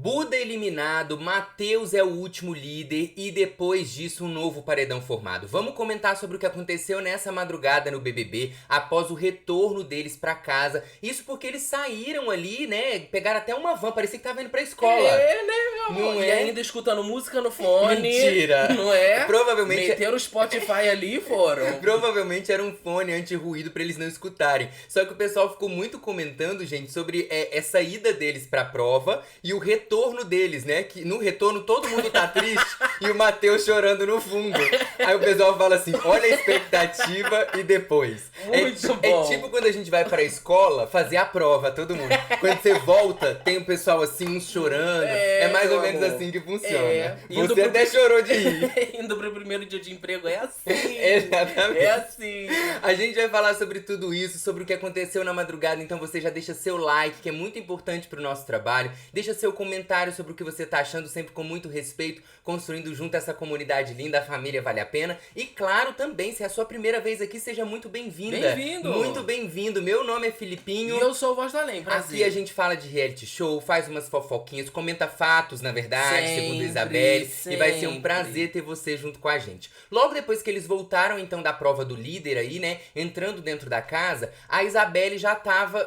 Buda eliminado, Matheus é o último líder e depois disso um novo paredão formado. Vamos comentar sobre o que aconteceu nessa madrugada no BBB, após o retorno deles pra casa. Isso porque eles saíram ali, né, pegaram até uma van, parecia que tava indo pra escola. É, né, meu amor? Não E é? ainda escutando música no fone. Mentira. Não é? Provavelmente... Meteram o Spotify ali e foram. Provavelmente era um fone anti-ruído pra eles não escutarem. Só que o pessoal ficou muito comentando, gente, sobre essa ida deles pra prova e o retorno deles, né? Que no retorno todo mundo tá triste e o Matheus chorando no fundo. Aí o pessoal fala assim, olha a expectativa e depois. Muito bom. É tipo quando a gente vai pra escola fazer a prova, todo mundo. Quando você volta, tem o pessoal assim, uns chorando. É mais ou meu menos amor. assim que funciona. É. Você até chorou de rir. Indo pro primeiro dia de emprego é assim. Exatamente. É assim. A gente vai falar sobre tudo isso, sobre o que aconteceu na madrugada, então você já deixa seu like, que é muito importante pro nosso trabalho. Deixa seu comentário sobre o que você tá achando, sempre com muito respeito, construindo junto essa comunidade linda, a família vale a pena. E claro, também, se é a sua primeira vez aqui, seja muito bem-vinda. Bem-vindo. Muito bem-vindo. Meu nome é E Filipinho. eu sou o Voz do Além, prazer. Aqui a gente fala de reality show, faz umas fofoquinhas, comenta fatos, na verdade, Sempre, segundo Isabelle. E vai ser um sempre. prazer ter você junto com a gente. Logo depois que eles voltaram, então, da prova do líder aí, né? Entrando dentro da casa, a Isabelle já tava...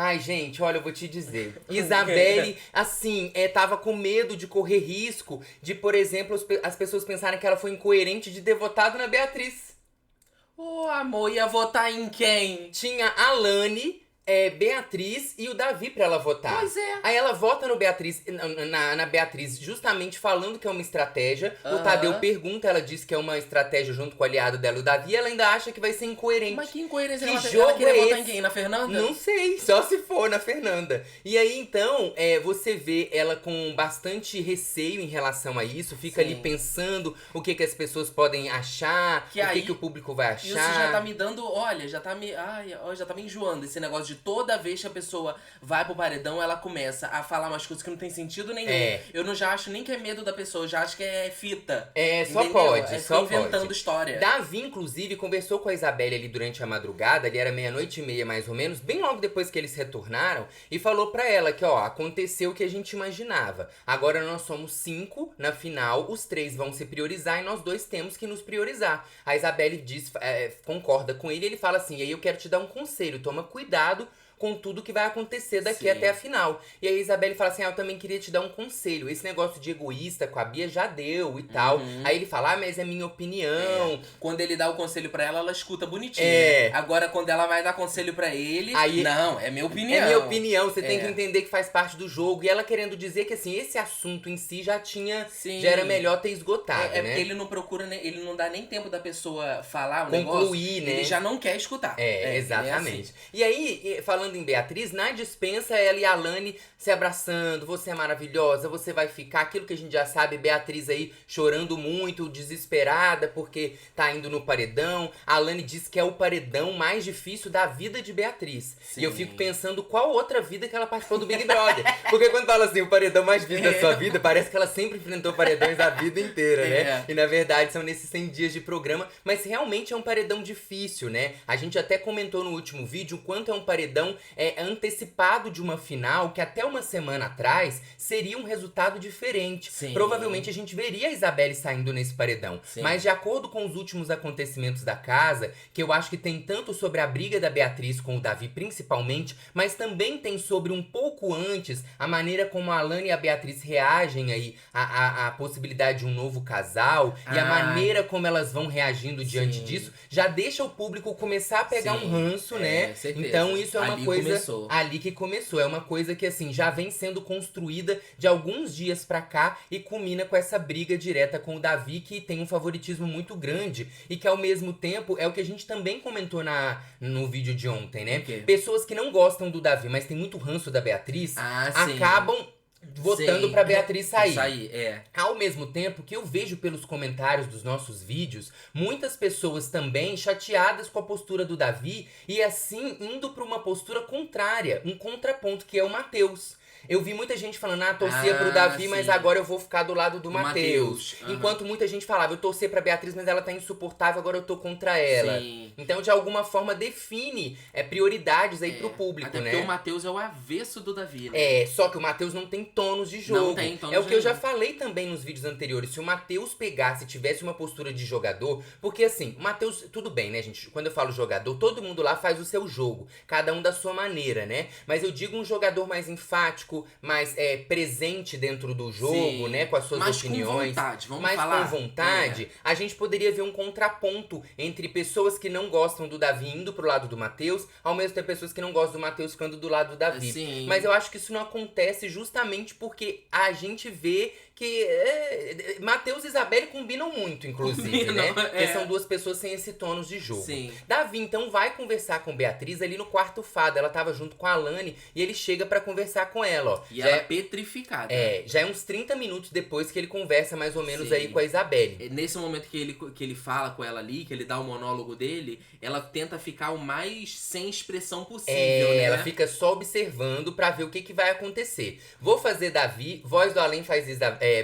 Ai, gente, olha, eu vou te dizer. Isabelle, assim, tava com medo de correr risco de, por exemplo, as pessoas pensarem que ela foi incoerente de ter votado na Beatriz. Ô, amor, ia votar em quem? Tinha a Lani, Beatriz e o Davi pra ela votar. Pois é. Aí ela vota no Beatriz, na Beatriz, justamente falando que é uma estratégia. O Aham. Tadeu pergunta, ela diz que é uma estratégia junto com o aliado dela, o Davi, e ela ainda acha que vai ser incoerente. Mas que incoerência Que ela jogo queria é votar em esse? quem? Na Fernanda? Não sei, só se for na Fernanda. E aí, então, você vê ela com bastante receio em relação a isso, fica Sim. ali pensando o que as pessoas podem achar, Que o aí- que o público vai achar. Isso já tá me dando, olha, já tá me enjoando esse negócio de toda vez que a pessoa vai pro paredão, ela começa a falar umas coisas que não tem sentido nenhum. É. Eu não já acho nem que é medo da pessoa, eu já acho que é fita. Só Entendeu? pode, só fica inventando pode. história. Davi, inclusive, conversou com a Isabelle ali durante a madrugada, ali era 00:30 mais ou menos, bem logo depois que eles retornaram, e falou pra ela que, ó, aconteceu o que a gente imaginava. Agora nós somos 5 na final, os 3 vão se priorizar e nós 2 temos que nos priorizar. A Isabelle diz, concorda com ele, e ele fala assim, e aí eu quero te dar um conselho, toma cuidado com tudo que vai acontecer daqui Sim. até a final. E aí a Isabelle fala assim, eu também queria te dar um conselho. Esse negócio de egoísta com a Bia já deu e tal. Aí ele fala, mas é minha opinião. Quando ele dá o conselho pra ela, ela escuta bonitinho. É. Agora, quando ela vai dar conselho pra ele, Aí- não, é minha opinião. É minha opinião, você tem É. que entender que faz parte do jogo. E ela querendo dizer que, assim, esse assunto em si já Sim. já era melhor ter esgotado, É né? porque ele não procura, ele não dá nem tempo da pessoa falar um Concluir, negócio. né? Ele já não quer escutar. Ele é Exatamente. assim. E aí, falando em Beatriz, na dispensa, ela e a Lani se abraçando, você é maravilhosa, você vai ficar, aquilo que a gente já sabe, Beatriz aí chorando muito, desesperada, porque tá indo no paredão. A Lani diz que é o paredão mais difícil da vida de Beatriz. Sim. E eu fico pensando qual outra vida que ela participou do Big Brother. Porque quando fala assim, o paredão mais difícil da sua vida, parece que ela sempre enfrentou paredões a vida inteira, né? E na verdade são nesses 100 dias de programa, mas realmente é um paredão difícil, né? A gente até comentou no último vídeo o quanto é um paredão antecipado de uma final que até uma semana atrás seria um resultado diferente. Sim. Provavelmente a gente veria a Isabelle saindo nesse paredão. Sim. Mas de acordo com os últimos acontecimentos da casa, que eu acho que tem tanto sobre a briga da Beatriz com o Davi principalmente, mas também tem sobre um pouco antes a maneira como a Alana e a Beatriz reagem aí à possibilidade de um novo casal e a maneira como elas vão reagindo diante Sim. disso, já deixa o público começar a pegar Sim, um ranço, né? certeza. Então isso é uma Ali coisa começou. ali que começou. É uma coisa que, assim, já vem sendo construída de alguns dias pra cá e culmina com essa briga direta com o Davi, que tem um favoritismo muito grande e que, ao mesmo tempo, é o que a gente também comentou no vídeo de ontem, né? O quê? Pessoas que não gostam do Davi, mas tem muito ranço da Beatriz, Sim. acabam votando Sim. pra Beatriz sair. Sair, Ao mesmo tempo que eu vejo pelos comentários dos nossos vídeos, muitas pessoas também chateadas com a postura do Davi e assim indo pra uma postura contrária, um contraponto que é o Matheus. Eu vi muita gente falando, torcia pro Ah, Davi, mas sim. agora eu vou ficar do lado do Do Matheus. Matheus, aham. Enquanto muita gente falava, eu torcia pra Beatriz, mas ela tá insuportável, agora eu tô contra ela. Sim. Então, de alguma forma, define prioridades aí É, pro público, até né? porque o Matheus é o avesso do Davi, né? Só que o Matheus não tem tônus de jogo. Não tem tônus É o que eu já nenhum. falei também nos vídeos anteriores. Se o Matheus pegasse, tivesse uma postura de jogador. Porque assim, o Matheus, tudo bem, né, gente? Quando eu falo jogador, todo mundo lá faz o seu jogo. Cada um da sua maneira, né? Mas eu digo um jogador mais enfático, mais presente dentro do jogo, Sim. né? Com as suas Mais opiniões. com vontade, vamos mais falar. com vontade, a gente poderia ver um contraponto entre pessoas que não gostam do Davi indo pro lado do Matheus, ao mesmo tempo pessoas que não gostam do Matheus ficando do lado do Davi. Sim. Mas eu acho que isso não acontece justamente porque a gente vê que Matheus e Isabelle combinam muito, inclusive, Combinam, né? é. Porque são duas pessoas sem esse tônus de jogo. Sim. Davi, então, vai conversar com Beatriz ali no quarto fado. Ela tava junto com a Alane e ele chega pra conversar com ela, ó. E Já ela é petrificada. já é uns 30 minutos depois que ele conversa mais ou menos Sim. aí com a Isabelle. Nesse momento que ele fala com ela ali, que ele dá o monólogo dele, ela tenta ficar o mais sem expressão possível, né? Ela fica só observando pra ver o que vai acontecer. Vou fazer Davi, voz do além faz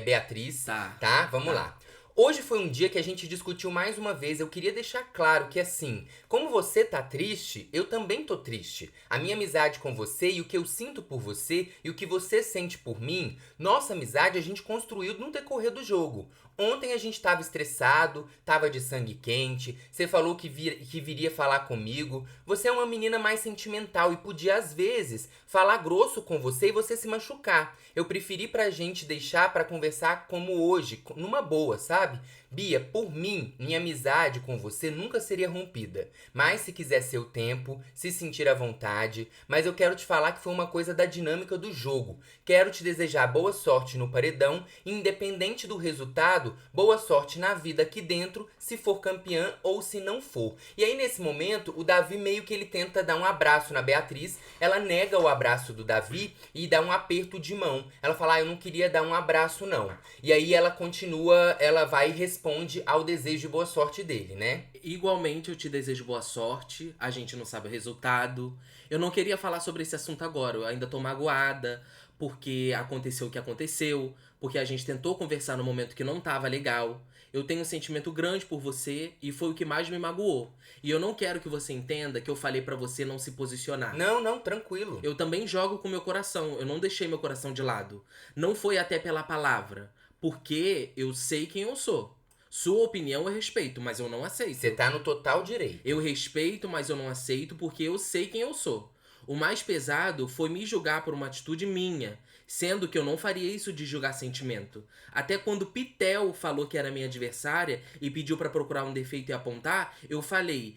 Beatriz, tá? Vamos lá. Hoje foi um dia que a gente discutiu mais uma vez. Eu queria deixar claro que assim, como você tá triste, eu também tô triste. A minha amizade com você e o que eu sinto por você e o que você sente por mim, nossa amizade a gente construiu no decorrer do jogo. Ontem a gente tava estressado, tava de sangue quente, você falou que viria falar comigo. Você é uma menina mais sentimental e podia, às vezes, falar grosso com você e você se machucar. Eu preferi pra gente deixar pra conversar como hoje, numa boa, sabe? Bia, por mim, minha amizade com você nunca seria rompida. Mas se quiser seu tempo, se sentir à vontade. Mas eu quero te falar que foi uma coisa da dinâmica do jogo. Quero te desejar boa sorte no paredão, e independente do resultado, boa sorte na vida aqui dentro, se for campeã ou se não for. E aí, nesse momento, o Davi meio que ele tenta dar um abraço na Beatriz. Ela nega o abraço do Davi e dá um aperto de mão. Ela fala, eu não queria dar um abraço, não. E aí ela continua, ela vai e responde ao desejo de boa sorte dele, né? Igualmente, eu te desejo boa sorte. A gente não sabe o resultado. Eu não queria falar sobre esse assunto agora. Eu ainda tô magoada porque aconteceu o que aconteceu. Porque a gente tentou conversar no momento que não tava legal. Eu tenho um sentimento grande por você e foi o que mais me magoou. E eu não quero que você entenda que eu falei pra você não se posicionar. Não, tranquilo. Eu também jogo com meu coração. Eu não deixei meu coração de lado. Não foi até pela palavra. Porque eu sei quem eu sou. Sua opinião eu respeito, mas eu não aceito. Você tá no total direito. Eu respeito, mas eu não aceito porque eu sei quem eu sou. O mais pesado foi me julgar por uma atitude minha, sendo que eu não faria isso de julgar sentimento. Até quando Pitel falou que era minha adversária e pediu pra procurar um defeito e apontar, eu falei,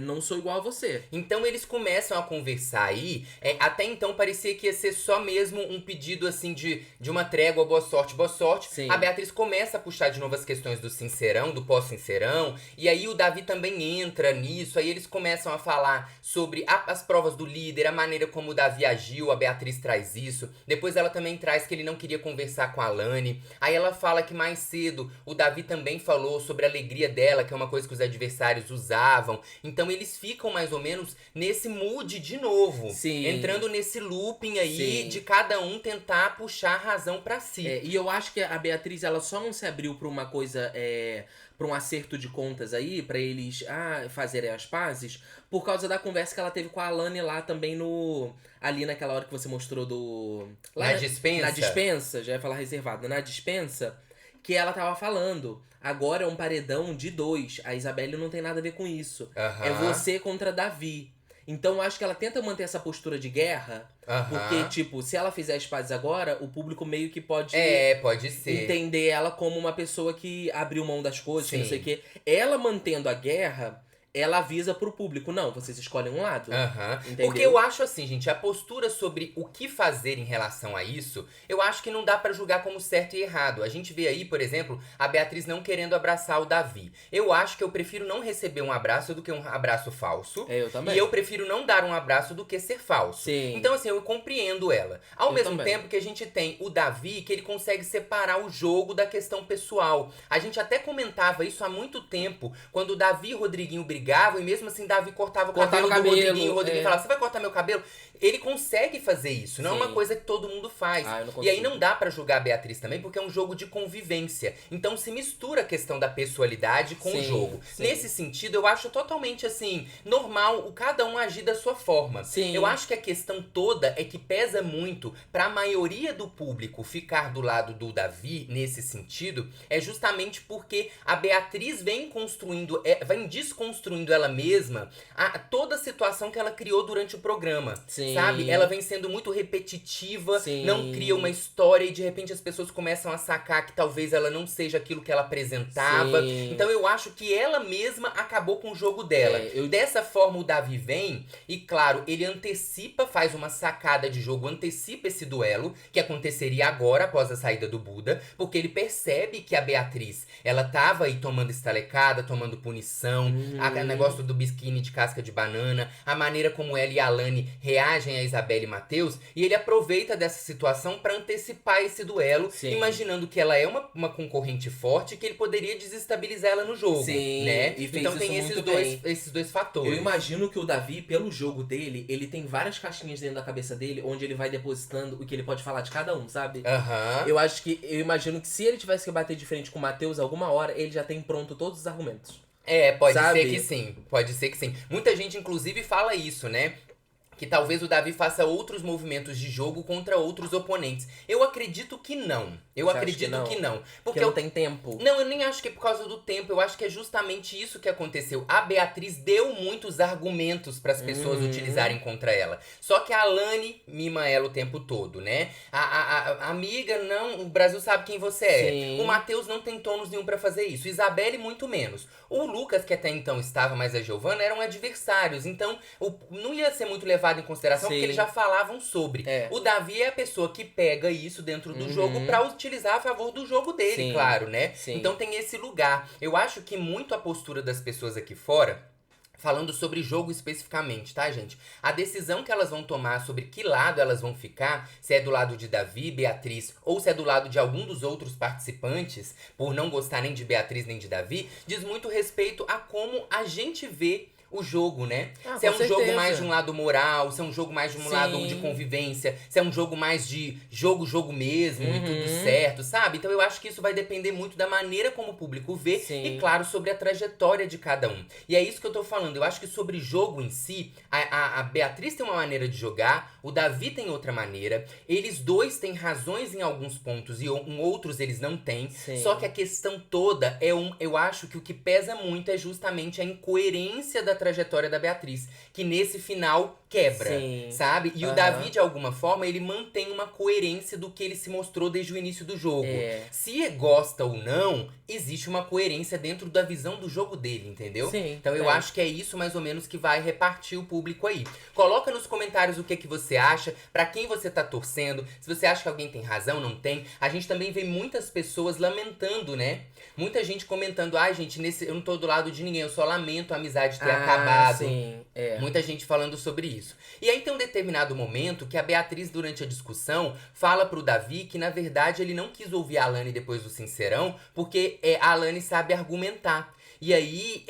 não sou igual a você. Então eles começam a conversar aí, até então parecia que ia ser só mesmo um pedido assim de uma trégua, boa sorte, boa sorte. Sim. A Beatriz começa a puxar de novo as questões do sincerão, do pós-sincerão, e aí o Davi também entra nisso, aí eles começam a falar sobre as provas do líder, a maneira como o Davi agiu, a Beatriz traz isso. Depois ela também traz que ele não queria conversar com a Alane. Aí ela fala que mais cedo o Davi também falou sobre a alegria dela, que é uma coisa que os adversários usavam. Então eles ficam mais ou menos nesse mood de novo. Sim. Entrando nesse looping aí Sim. de cada um tentar puxar a razão pra si. E eu acho que a Beatriz, ela só não se abriu pra uma coisa, pra um acerto de contas aí, pra eles fazerem as pazes, por causa da conversa que ela teve com a Alane lá também ali naquela hora que você mostrou Na dispensa? Na dispensa, já ia falar reservado, na dispensa, que ela tava falando, agora é um paredão de 2, a Isabelle não tem nada a ver com isso. Aham. É você contra Davi. Então eu acho que ela tenta manter essa postura de guerra, porque, tipo, se ela fizer as pazes agora, o público meio que pode Pode ser. entender ela como uma pessoa que abriu mão das coisas, que não Sim. sei o quê. Ela mantendo a guerra, ela avisa pro público, não, vocês escolhem um lado. Entendeu? Porque eu acho assim, gente, a postura sobre o que fazer em relação a isso, eu acho que não dá pra julgar como certo e errado. A gente vê aí, por exemplo, a Beatriz não querendo abraçar o Davi. Eu acho que eu prefiro não receber um abraço do que um abraço falso. Eu também. E eu prefiro não dar um abraço do que ser falso. Sim. Então, assim, eu compreendo ela. Ao Eu mesmo também. tempo que a gente tem o Davi, que ele consegue separar o jogo da questão pessoal. A gente até comentava isso há muito tempo, quando o Davi e o Rodriguinho brigavam brigavam e mesmo assim Davi cortava o Cortava cabelo o do cabelo, Rodriguinho. O Rodriguinho é. falava, você vai cortar meu cabelo? Ele consegue fazer isso, não é uma Sim. coisa que todo mundo faz. Ah, eu não E aí consigo. não dá pra julgar a Beatriz também, porque é um jogo de convivência. Então se mistura a questão da pessoalidade com o Sim, jogo. sim. Nesse sentido, eu acho totalmente assim, normal cada um agir da sua forma. Sim. Eu acho que a questão toda é que pesa muito pra maioria do público ficar do lado do Davi, nesse sentido, é justamente porque a Beatriz vem construindo, vem desconstruindo ela mesma toda a situação que ela criou durante o programa. Sim. Sabe? Ela vem sendo muito repetitiva, Sim. não cria uma história e de repente as pessoas começam a sacar que talvez ela não seja aquilo que ela apresentava. Sim. Então eu acho que ela mesma acabou com o jogo dela. Dessa forma o Davi vem e, claro, ele antecipa, faz uma sacada de jogo, antecipa esse duelo que aconteceria agora após a saída do Buda, porque ele percebe que a Beatriz, ela tava aí tomando estalecada, tomando punição, o negócio do biquíni de casca de banana, a maneira como ela e a Alane reagem a Isabelle e Matheus, e ele aproveita dessa situação pra antecipar esse duelo, Sim. imaginando que ela é uma concorrente forte, que ele poderia desestabilizar ela no jogo, Sim, né? e fez Então isso tem muito esses dois fatores. Eu imagino que o Davi, pelo jogo dele, ele tem várias caixinhas dentro da cabeça dele, onde ele vai depositando o que ele pode falar de cada um, sabe? Aham. Eu imagino que se ele tivesse que bater de frente com o Matheus alguma hora, ele já tem pronto todos os argumentos. Pode Sabe? ser que sim, pode ser que sim. Muita gente, inclusive, fala isso, né? Que talvez o Davi faça outros movimentos de jogo contra outros oponentes. Eu acredito que não. Eu Você acha acredito que não. Porque não tem tempo. Não, eu nem acho que é por causa do tempo. Eu acho que é justamente isso que aconteceu. A Beatriz deu muitos argumentos para as pessoas utilizarem contra ela. Só que a Alane mima ela o tempo todo, né? A amiga, não. O Brasil sabe quem você é. Sim. O Matheus não tem tônus nenhum para fazer isso. Isabelle, muito menos. O Lucas, que até então estava, mas a Giovana, eram adversários. Então, não ia ser muito levado em consideração, Sim. porque eles já falavam sobre. É. O Davi é a pessoa que pega isso dentro do jogo pra utilizar a favor do jogo dele, Sim. claro, né? Sim. Então tem esse lugar. Eu acho que muito a postura das pessoas aqui fora, falando sobre jogo especificamente, tá, gente? A decisão que elas vão tomar sobre que lado elas vão ficar, se é do lado de Davi, Beatriz, ou se é do lado de algum dos outros participantes, por não gostar nem de Beatriz nem de Davi, diz muito respeito a como a gente vê o jogo, né? Se é um jogo mais de um lado moral, se é um jogo mais de um lado de convivência, se é um jogo mais de jogo mesmo e tudo certo, sabe? Então eu acho que isso vai depender muito da maneira como o público vê e, claro, sobre a trajetória de cada um. E é isso que eu tô falando. Eu acho que sobre jogo em si, a Beatriz tem uma maneira de jogar, o Davi tem outra maneira, eles dois têm razões em alguns pontos e em outros eles não têm. Só que a questão toda eu acho que o que pesa muito é justamente a incoerência da trajetória da Beatriz, que nesse final quebra, sabe? E o Davi, de alguma forma, ele mantém uma coerência do que ele se mostrou desde o início do jogo. Se gosta ou não, existe uma coerência dentro da visão do jogo dele, entendeu? Então eu acho que é isso mais ou menos que vai repartir o público aí. Coloca nos comentários o que você acha, pra quem você tá torcendo, se você acha que alguém tem razão, não tem. A gente também vê muitas pessoas lamentando, né? Muita gente comentando, gente, eu não tô do lado de ninguém, eu só lamento a amizade ter acabado. Muita gente falando sobre isso. E aí tem um determinado momento que a Beatriz, durante a discussão, fala pro Davi que, na verdade, ele não quis ouvir a Alane depois do Sincerão, porque a Alane sabe argumentar. E aí,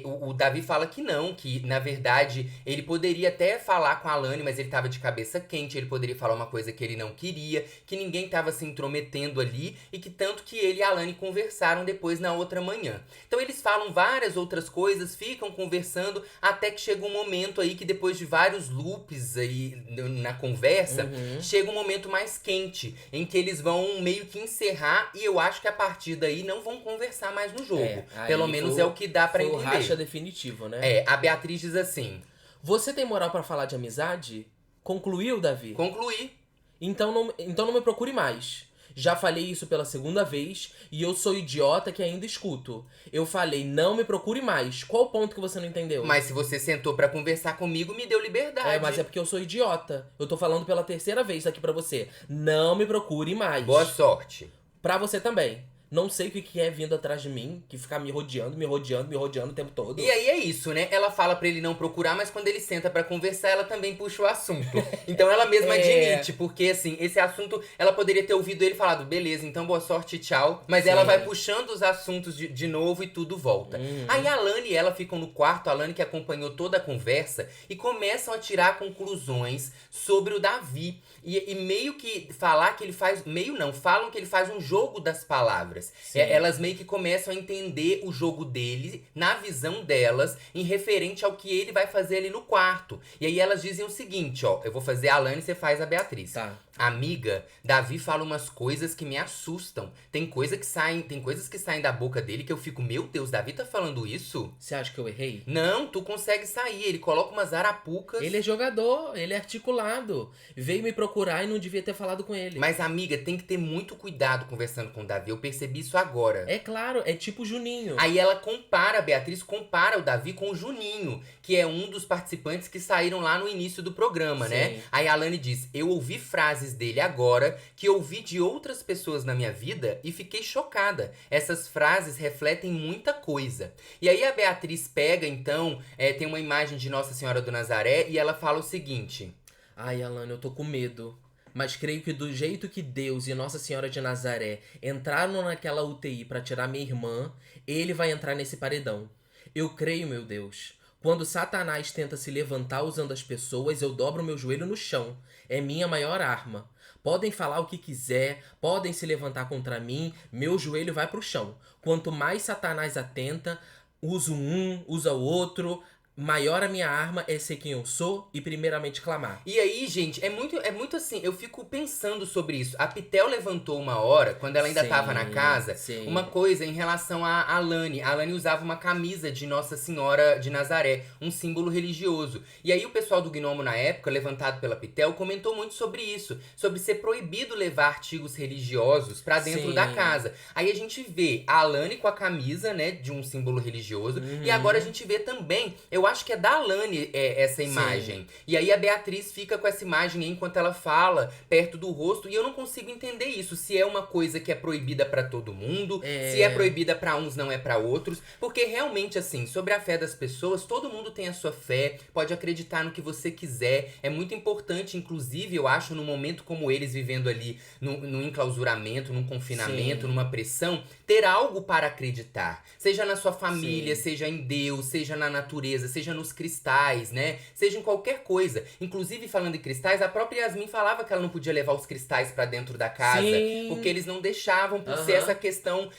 o Davi fala que não, que na verdade ele poderia até falar com a Alane, mas ele tava de cabeça quente, ele poderia falar uma coisa que ele não queria, que ninguém tava se intrometendo ali, e que tanto que ele e a Alane conversaram depois na outra manhã. Então eles falam várias outras coisas, ficam conversando, até que chega um momento aí que depois de vários loops aí na conversa, chega um momento mais quente, em que eles vão meio que encerrar, e eu acho que a partir daí não vão conversar mais no jogo. Pelo menos é o que dá pra entender. O racha definitivo, né? A Beatriz diz assim: você tem moral pra falar de amizade? Concluiu, Davi? Concluí. Então não me procure mais. Já falei isso pela segunda vez e eu sou idiota que ainda escuto. Eu falei, não me procure mais. Qual o ponto que você não entendeu? Mas se você sentou pra conversar comigo, me deu liberdade. Mas é porque eu sou idiota. Eu tô falando pela terceira vez aqui pra você. Não me procure mais. Boa sorte. Pra você também. Não sei o que que é vindo atrás de mim, que ficar me rodeando, me rodeando, me rodeando o tempo todo. E aí é isso, né? Ela fala pra ele não procurar, mas quando ele senta pra conversar, ela também puxa o assunto. Então ela mesma admite, porque assim, esse assunto, ela poderia ter ouvido ele falado, beleza, então boa sorte, tchau. Mas ela Sim. vai puxando os assuntos de novo e tudo volta. Aí a Lani e ela ficam no quarto, a Lani que acompanhou toda a conversa, e começam a tirar conclusões sobre o Davi. E meio que falar que ele faz. Meio não, falam que ele faz um jogo das palavras. Sim. Elas meio que começam a entender o jogo dele, na visão delas, em referente ao que ele vai fazer ali no quarto. E aí elas dizem o seguinte, ó. Eu vou fazer a Alane e você faz a Beatriz. Tá. Amiga, Davi fala umas coisas que me assustam. Tem coisas que saem da boca dele que eu fico, meu Deus, Davi tá falando isso? Você acha que eu errei? Não, tu consegue sair. Ele coloca umas arapucas. Ele é jogador, ele é articulado. Veio me procurar e não devia ter falado com ele. Mas, amiga, tem que ter muito cuidado conversando com o Davi. Eu percebi isso agora. É claro, é tipo Juninho. Aí ela compara, a Beatriz compara o Davi com o Juninho, que é um dos participantes que saíram lá no início do programa, Sim. né? Aí a Alane diz, eu ouvi frases dele agora que ouvi de outras pessoas na minha vida e fiquei chocada. Essas frases refletem muita coisa. E aí a Beatriz pega, então, tem uma imagem de Nossa Senhora do Nazaré e ela fala o seguinte... Ai, Alane, eu tô com medo. Mas creio que do jeito que Deus e Nossa Senhora de Nazaré entraram naquela UTI pra tirar minha irmã, ele vai entrar nesse paredão. Eu creio, meu Deus. Quando Satanás tenta se levantar usando as pessoas, eu dobro meu joelho no chão. É minha maior arma. Podem falar o que quiser, podem se levantar contra mim, meu joelho vai pro chão. Quanto mais Satanás atenta, usa um, usa o outro... Maior a minha arma é ser quem eu sou e primeiramente clamar. E aí, gente, é muito assim, eu fico pensando sobre isso. A Pitel levantou uma hora, quando ela ainda tava na casa, uma coisa em relação a Alane. A Alane usava uma camisa de Nossa Senhora de Nazaré, um símbolo religioso. E aí o pessoal do Gnomo na época, levantado pela Pitel, comentou muito sobre isso. Sobre ser proibido levar artigos religiosos pra dentro da casa. Aí a gente vê a Alane com a camisa, né, de um símbolo religioso. E agora a gente vê também... Eu acho que é da Alane essa imagem. Sim. E aí a Beatriz fica com essa imagem enquanto ela fala, perto do rosto. E eu não consigo entender isso. Se é uma coisa que é proibida pra todo mundo. Se é proibida pra uns, não é pra outros. Porque realmente, assim, sobre a fé das pessoas, todo mundo tem a sua fé. Pode acreditar no que você quiser. É muito importante, inclusive, eu acho, num momento como eles, vivendo ali no enclausuramento, num confinamento, numa pressão, ter algo para acreditar. Seja na sua família, seja em Deus, seja na natureza, seja nos cristais, né? Seja em qualquer coisa. Inclusive, falando em cristais, a própria Yasmin falava que ela não podia levar os cristais pra dentro da casa. Sim. Porque eles não deixavam, por ser essa questão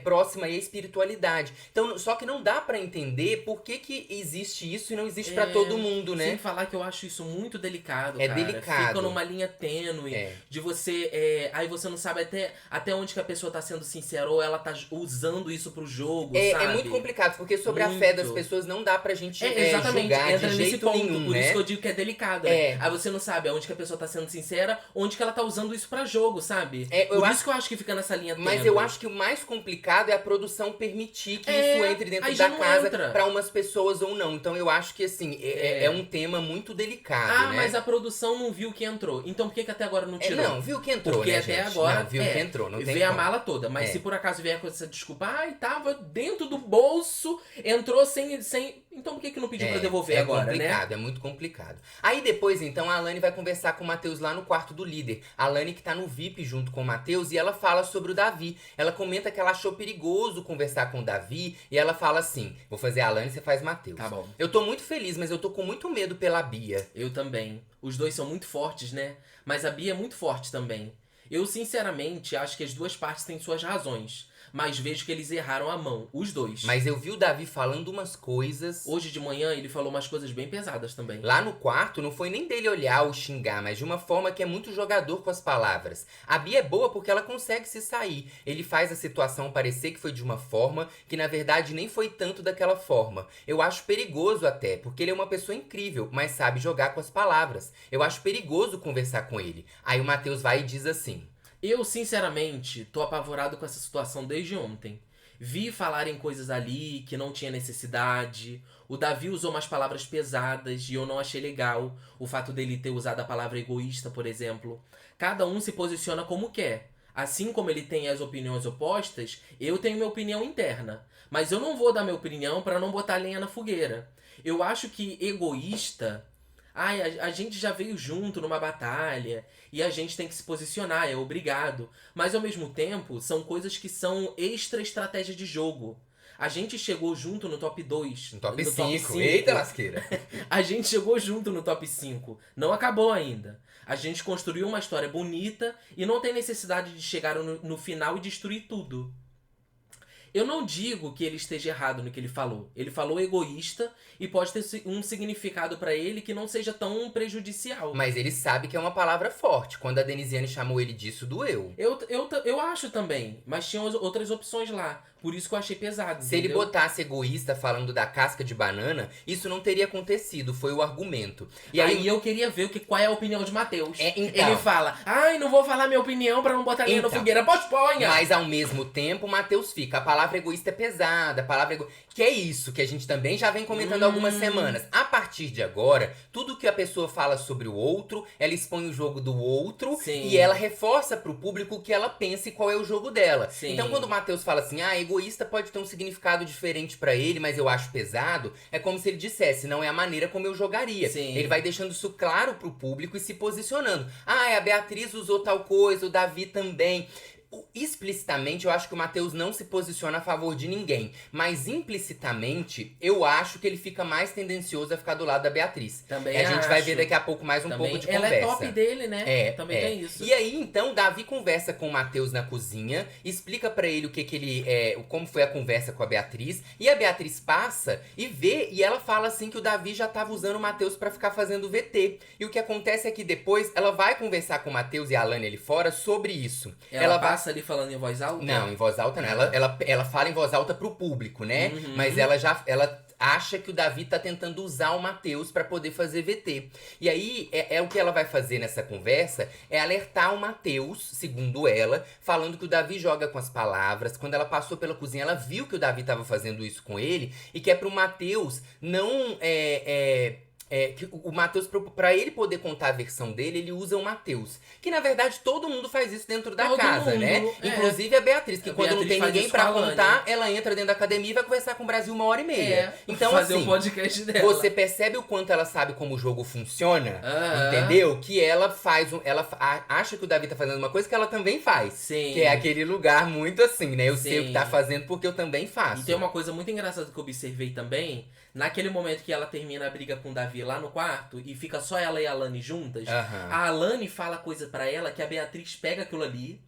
próxima aí à espiritualidade. Então, só que não dá pra entender por que existe isso e não existe pra todo mundo, né? Sem falar que eu acho isso muito delicado, cara. É delicado. Fica numa linha tênue de você... aí você não sabe até onde que a pessoa tá sendo sincera ou ela tá usando isso pro jogo, sabe? É muito complicado, porque sobre a fé das pessoas não dá pra gente exatamente, julgar entra de nesse jeito ponto, nenhum, por né? isso que eu digo que é delicado, né? Aí você não sabe aonde que a pessoa tá sendo sincera, onde que ela tá usando isso pra jogo, sabe? Por isso que eu acho que fica nessa linha tênue. Mas eu acho que o mais complicado é a produção permitir que isso entre dentro da casa pra umas pessoas ou não. Então eu acho que, assim, é um tema muito delicado, né? Mas a produção não viu que entrou. Então por que até agora não tirou? Não, viu que entrou, porque né, até gente? agora não, viu que entrou, não tem vê a mala toda. Mas se por acaso vier com essa desculpa, tava dentro do bolso, entrou sem... Então por que não pediu pra devolver agora, né? É muito complicado. Aí depois, então, a Alane vai conversar com o Matheus lá no quarto do líder. A Alane que tá no VIP junto com o Matheus e ela fala sobre o Davi. Ela comenta que ela achou perigoso conversar com o Davi e ela fala assim, vou fazer a Alane e você faz Matheus. Tá bom. Eu tô muito feliz, mas eu tô com muito medo pela Bia. Eu também. Os dois são muito fortes, né? Mas a Bia é muito forte também. Eu, sinceramente, acho que as duas partes têm suas razões. Mas vejo que eles erraram a mão, os dois. Mas eu vi o Davi falando umas coisas... Hoje de manhã ele falou umas coisas bem pesadas também. Lá no quarto, não foi nem dele olhar ou xingar, mas de uma forma que é muito jogador com as palavras. A Bia é boa porque ela consegue se sair. Ele faz a situação parecer que foi de uma forma que, na verdade, nem foi tanto daquela forma. Eu acho perigoso até, porque ele é uma pessoa incrível, mas sabe jogar com as palavras. Eu acho perigoso conversar com ele. Aí o Matheus vai e diz assim... Eu, sinceramente, tô apavorado com essa situação desde ontem. Vi falarem coisas ali que não tinha necessidade. O Davi usou umas palavras pesadas e eu não achei legal. O fato dele ter usado a palavra egoísta, por exemplo. Cada um se posiciona como quer. Assim como ele tem as opiniões opostas, eu tenho minha opinião interna. Mas eu não vou dar minha opinião pra não botar lenha na fogueira. Eu acho que egoísta. Ai, a gente já veio junto numa batalha e a gente tem que se posicionar, é obrigado. Mas ao mesmo tempo, são coisas que são extra estratégia de jogo. A gente chegou junto no top 2. No top no 5. Eita lasqueira. A gente chegou junto no top 5. Não acabou ainda. A gente construiu uma história bonita e não tem necessidade de chegar no final e destruir tudo. Eu não digo que ele esteja errado no que ele falou. Ele falou egoísta e pode ter um significado pra ele que não seja tão prejudicial. Mas ele sabe que é uma palavra forte. Quando a Denisiane chamou ele disso, doeu. Eu acho também, mas tinha outras opções lá. Por isso que eu achei pesado. Se ele botasse egoísta falando da casca de banana, isso não teria acontecido. Foi o argumento. E aí eu queria ver qual é a opinião de Matheus. Então, ele fala, ai, não vou falar minha opinião pra não botar lenha na fogueira. Pois ponha! Mas ao mesmo tempo, o Matheus fica. A palavra egoísta é pesada. A palavra que é isso que a gente também já vem comentando há algumas semanas. A partir de agora, tudo que a pessoa fala sobre o outro, ela expõe o jogo do outro. Sim. E ela reforça pro público o que ela pensa e qual é o jogo dela. Sim. Então quando o Matheus fala assim, egoísta pode ter um significado diferente pra ele, mas eu acho pesado, é como se ele dissesse, não é a maneira como eu jogaria. Sim. Ele vai deixando isso claro pro público e se posicionando. A Beatriz usou tal coisa, o Davi também. Explicitamente, eu acho que o Matheus não se posiciona a favor de ninguém. Mas implicitamente, eu acho que ele fica mais tendencioso a ficar do lado da Beatriz. Também a gente acho. vai ver daqui a pouco mais também. pouco de Ela conversa. é top dele, né? Também tem isso. E aí, então, Davi conversa com o Matheus na cozinha, explica pra ele o que ele como foi a conversa com a Beatriz. E a Beatriz passa e vê, e ela fala assim que o Davi já tava usando o Matheus pra ficar fazendo VT. E o que acontece é que depois ela vai conversar com o Matheus e a Alane ali fora sobre isso. Ela passa ali falando em voz alta? Não, em voz alta não. Ela fala em voz alta pro público, né? Uhum. Mas ela acha que o Davi tá tentando usar o Matheus pra poder fazer VT. E aí, o que ela vai fazer nessa conversa é alertar o Matheus, segundo ela, falando que o Davi joga com as palavras. Quando ela passou pela cozinha, ela viu que o Davi tava fazendo isso com ele e que é pro Matheus não que o Matheus, pra ele poder contar a versão dele, ele usa o Matheus. Que na verdade todo mundo faz isso dentro da casa, né? Inclusive a Beatriz, que quando não tem ninguém pra contar, ela entra dentro da academia e vai conversar com o Brasil 1h30. Então, fazer assim, o podcast dela. Você percebe o quanto ela sabe como o jogo funciona? Entendeu? Que ela acha que o Davi tá fazendo uma coisa que ela também faz. Sim. Que é aquele lugar muito assim, né? Eu sei o que tá fazendo porque eu também faço. E tem uma coisa muito engraçada que eu observei também. Naquele momento que ela termina a briga com o Davi lá no quarto e fica só ela e a Alane juntas, a Alane fala coisa pra ela que a Beatriz pega aquilo ali,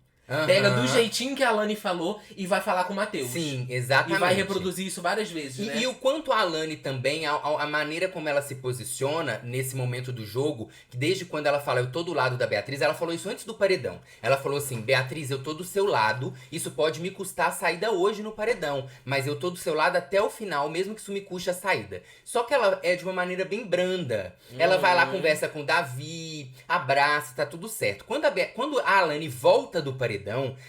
pega do jeitinho que a Alane falou e vai falar com o Matheus. Sim, exatamente. E vai reproduzir isso várias vezes, né? E o quanto a Alane também, a maneira como ela se posiciona nesse momento do jogo, que desde quando ela fala eu tô do lado da Beatriz, ela falou isso antes do paredão. Ela falou assim, Beatriz, eu tô do seu lado, isso pode me custar a saída hoje no paredão, mas eu tô do seu lado até o final, mesmo que isso me custe a saída. Só que ela é de uma maneira bem branda. Ela vai lá, conversa com o Davi, abraça, tá tudo certo. Quando a Alane volta do paredão,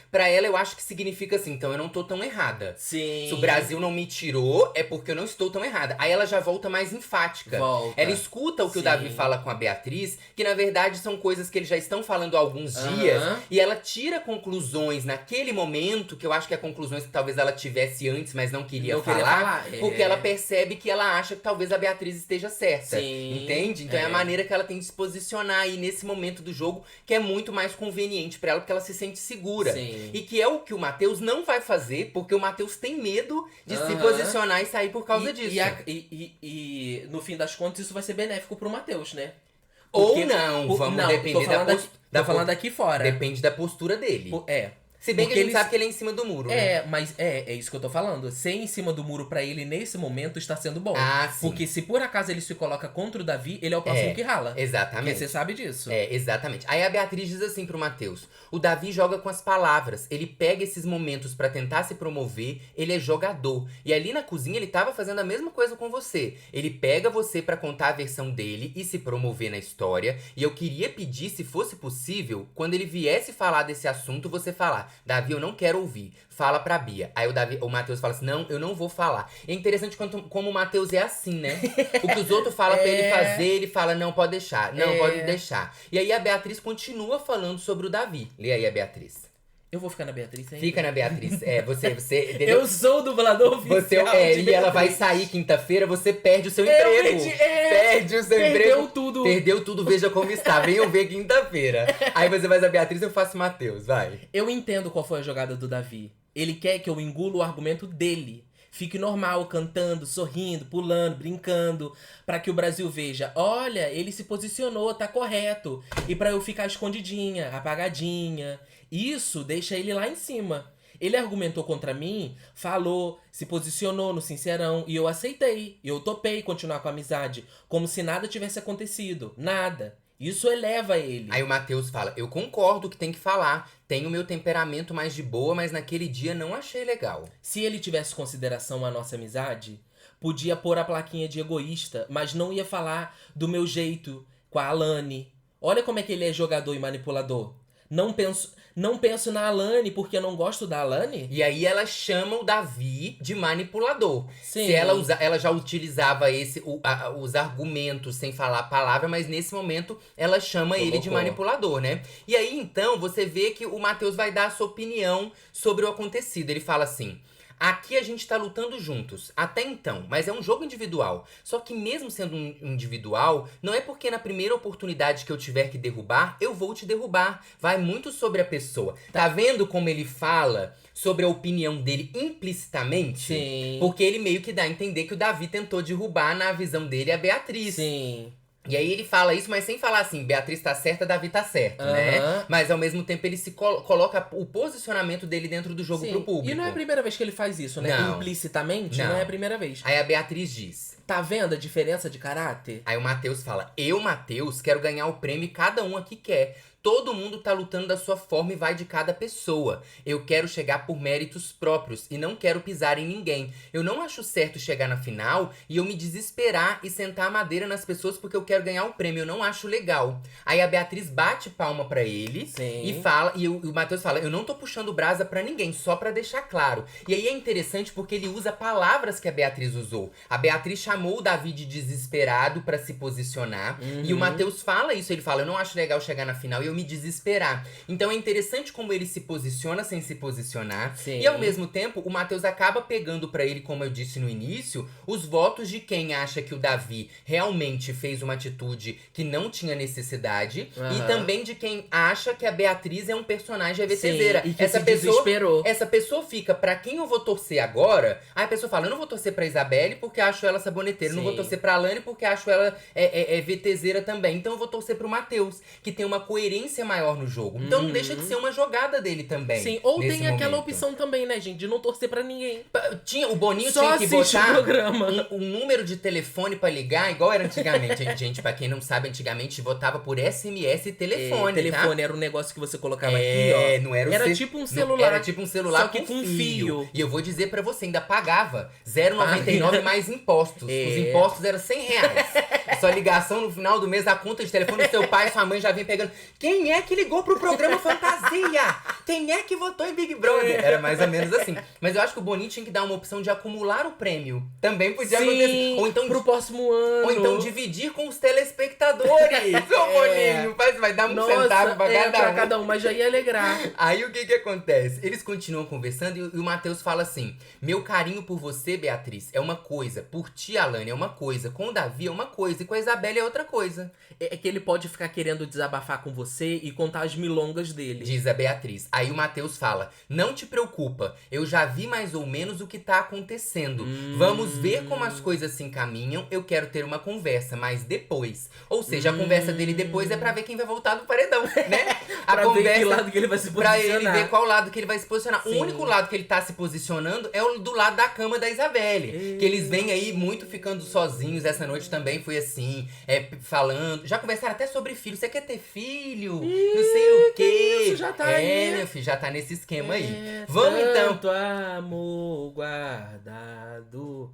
pra ela eu acho que significa assim, então eu não tô tão errada. Sim. Se o Brasil não me tirou, é porque eu não estou tão errada. Aí ela já volta mais enfática. Ela escuta o que o Davi fala com a Beatriz, que na verdade são coisas que eles já estão falando há alguns dias. E ela tira conclusões naquele momento, que eu acho que é conclusões que talvez ela tivesse antes, mas não queria falar. Porque ela percebe que ela acha que talvez a Beatriz esteja certa. Sim. Entende? Então é a maneira que ela tem de se posicionar aí nesse momento do jogo, que é muito mais conveniente pra ela, porque ela se sente segura. Sim. E que é o que o Matheus não vai fazer, porque o Matheus tem medo de se posicionar e sair por causa disso. E no fim das contas isso vai ser benéfico pro Matheus, né? Ou não, vamos depender da postura. Tô falando aqui fora. Depende da postura dele. É. Se bem que a gente sabe que ele é em cima do muro, né? Mas é isso que eu tô falando. Ser em cima do muro pra ele nesse momento está sendo bom. Sim. Porque se por acaso ele se coloca contra o Davi, ele é o próximo que rala. Exatamente. Porque você sabe disso. Exatamente. Aí a Beatriz diz assim pro Matheus: o Davi joga com as palavras. Ele pega esses momentos pra tentar se promover. Ele é jogador. E ali na cozinha ele tava fazendo a mesma coisa com você. Ele pega você pra contar a versão dele e se promover na história. E eu queria pedir, se fosse possível, quando ele viesse falar desse assunto, você falar: Davi, eu não quero ouvir. Fala pra Bia. Aí o Matheus fala assim, não, eu não vou falar. É interessante como o Matheus é assim, né? O que os outros falam pra ele fazer, ele fala, não, pode deixar. Não, pode deixar. E aí a Beatriz continua falando sobre o Davi. Lê aí a Beatriz. Eu vou ficar na Beatriz ainda. Fica na Beatriz. Você entendeu? Eu sou o dublador oficial. E ela vai sair quinta-feira, você perde o seu emprego. Perde o seu emprego. Perdeu tudo. Perdeu tudo, veja como está. Venham ver quinta-feira. Aí você faz a Beatriz, eu faço o Matheus, vai. Eu entendo qual foi a jogada do Davi. Ele quer que eu engula o argumento dele. Fique normal, cantando, sorrindo, pulando, brincando, pra que o Brasil veja, olha, ele se posicionou, tá correto. E pra eu ficar escondidinha, apagadinha. Isso deixa ele lá em cima. Ele argumentou contra mim, falou, se posicionou no Sincerão, e eu aceitei. Eu topei continuar com a amizade, como se nada tivesse acontecido. Nada. Isso eleva ele. Aí o Matheus fala, eu concordo que tem que falar. Tenho meu temperamento mais de boa, mas naquele dia não achei legal. Se ele tivesse consideração à nossa amizade, podia pôr a plaquinha de egoísta, mas não ia falar do meu jeito com a Alane. Olha como é que ele é jogador e manipulador. Não penso na Alane porque eu não gosto da Alane? E aí ela chama o Davi de manipulador. Sim. Se ela já utilizava os argumentos sem falar a palavra, mas nesse momento ela chama ele de manipulador, né? E aí então você vê que o Matheus vai dar a sua opinião sobre o acontecido. Ele fala assim: aqui a gente tá lutando juntos, até então, mas é um jogo individual. Só que mesmo sendo um individual, não é porque na primeira oportunidade que eu tiver que derrubar, eu vou te derrubar. Vai muito sobre a pessoa. Tá vendo como ele fala sobre a opinião dele implicitamente? Sim. Porque ele meio que dá a entender que o Davi tentou derrubar, na visão dele, a Beatriz. Sim. E aí ele fala isso, mas sem falar assim, Beatriz tá certa, Davi tá certo, né? Mas ao mesmo tempo ele se coloca o posicionamento dele dentro do jogo pro público. E não é a primeira vez que ele faz isso, né? Não. Implicitamente, não é a primeira vez. Aí a Beatriz diz: tá vendo a diferença de caráter? Aí o Matheus fala: eu, Matheus, quero ganhar o prêmio e cada um aqui quer. Todo mundo tá lutando da sua forma e vai de cada pessoa. Eu quero chegar por méritos próprios e não quero pisar em ninguém. Eu não acho certo chegar na final e eu me desesperar e sentar a madeira nas pessoas porque eu quero ganhar o prêmio. Eu não acho legal. Aí a Beatriz bate palma pra ele. Sim. E fala, e o Matheus fala: eu não tô puxando brasa pra ninguém, só pra deixar claro. E aí é interessante porque ele usa palavras que a Beatriz usou. A Beatriz chamou o Davi de desesperado pra se posicionar. E o Matheus fala isso, ele fala: eu não acho legal chegar na final e eu me desesperar. Então é interessante como ele se posiciona sem se posicionar. Sim. E ao mesmo tempo, o Matheus acaba pegando pra ele, como eu disse no início, os votos de quem acha que o Davi realmente fez uma atitude que não tinha necessidade. E também de quem acha que a Beatriz é um personagem EVTzeira. E que essa pessoa desesperou. Essa pessoa fica, pra quem eu vou torcer agora? Aí a pessoa fala: eu não vou torcer pra Isabelle porque acho ela saboneteira. Eu não vou torcer pra Alane porque acho ela VTZera também. Então eu vou torcer pro Matheus, que tem uma coerência maior no jogo. Então não deixa de ser uma jogada dele também. Sim, ou tem nesse aquela momento. opção também, né, gente, de não torcer pra ninguém. O Boninho Só tinha que assiste botar o programa. um número de telefone pra ligar, igual era antigamente. Gente, pra quem não sabe, antigamente votava por SMS e telefone, telefone era um negócio que você colocava aqui, ó. Não era Era tipo um celular. Era tipo um celular só que com fio. E eu vou dizer pra você, ainda pagava 0,99 mais impostos. Os impostos eram R$100. Sua ligação no final do mês, a conta de telefone do seu pai e sua mãe já vem pegando. Quem é que ligou pro programa Fantasia? Quem é que votou em Big Brother? Era mais ou menos assim. Mas eu acho que o Boninho tinha que dar uma opção de acumular o prêmio. Também podia acontecer. Ou então pro próximo ano. Ou então dividir com os telespectadores. Ô, Boninho, vai dar um centavo pra cada um, mas já ia alegrar. Aí o que acontece? Eles continuam conversando e o Matheus fala assim: meu carinho por você, Beatriz, é uma coisa. Por ti, Alane, é uma coisa. Com o Davi é uma coisa. E com a Isabelle é outra coisa. É que ele pode ficar querendo desabafar com você e contar as milongas dele. Diz a Beatriz. Aí o Matheus fala: não te preocupa, eu já vi mais ou menos o que tá acontecendo. Vamos ver como as coisas se encaminham. Eu quero ter uma conversa, mas depois. Ou seja, a conversa dele depois é pra ver quem vai voltar do paredão, né? Pra ver que lado que ele vai se posicionar. Pra ele ver qual lado que ele vai se posicionar. Sim. O único lado que ele tá se posicionando é o do lado da cama da Isabelle. Que eles vêm aí muito ficando sozinhos. Essa noite também foi assim, falando. Já conversaram até sobre filho. Você quer ter filho? Não sei o quê. Isso, já tá aí. Meu filho, já tá nesse esquema aí. Vamos então. Tanto amor guardado,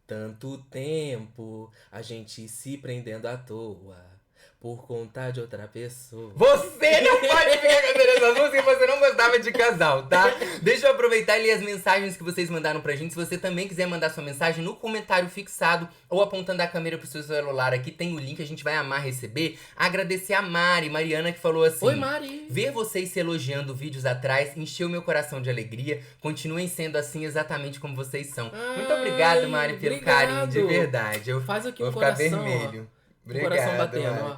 tanto tempo, a gente se prendendo à toa. Por conta de outra pessoa. Você não pode ficar cantando essas músicas, você não gostava tava de casal, tá? Deixa eu aproveitar e ler as mensagens que vocês mandaram pra gente. Se você também quiser mandar sua mensagem no comentário fixado ou apontando a câmera pro seu celular, aqui tem o link, a gente vai amar receber. Agradecer a Mariana, que falou assim: Oi, Mari! ver vocês se elogiando vídeos atrás encheu meu coração de alegria. Continuem sendo assim exatamente como vocês são. Muito obrigado, Mari, pelo carinho, de verdade. Eu Faz aqui vou um ficar coração, vermelho. ó. Um coração batendo, Mari. ó.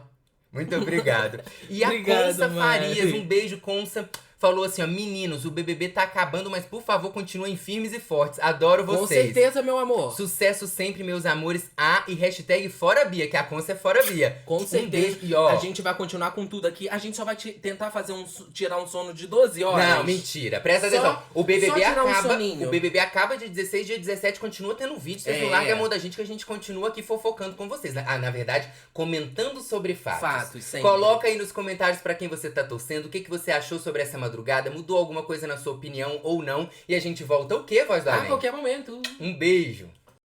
Muito obrigado. E a Obrigado, Consa Mari. Farias, um beijo, Consa. Falou assim, ó: meninos, o BBB tá acabando, mas por favor continuem firmes e fortes. Adoro vocês. Com certeza, meu amor. Sucesso sempre, meus amores. E hashtag fora Bia, que a Consa é fora Bia. Com certeza. Beijo. E, ó, a gente vai continuar com tudo aqui. A gente só vai tentar fazer tirar um sono de 12 horas. Não, mentira. Presta Só- atenção. O BBB só tirar um acaba. soninho. O BBB acaba dia 16, dia 17 continua tendo vídeo. Vocês não largam a mão da gente que a gente continua aqui fofocando com vocês. Na verdade, comentando sobre fatos. Fatos, sempre. Coloca aí nos comentários pra quem você tá torcendo, o que você achou sobre essa madrugada, mudou alguma coisa na sua opinião ou não. E a gente volta o quê, Voz do A Além? qualquer momento. Um beijo.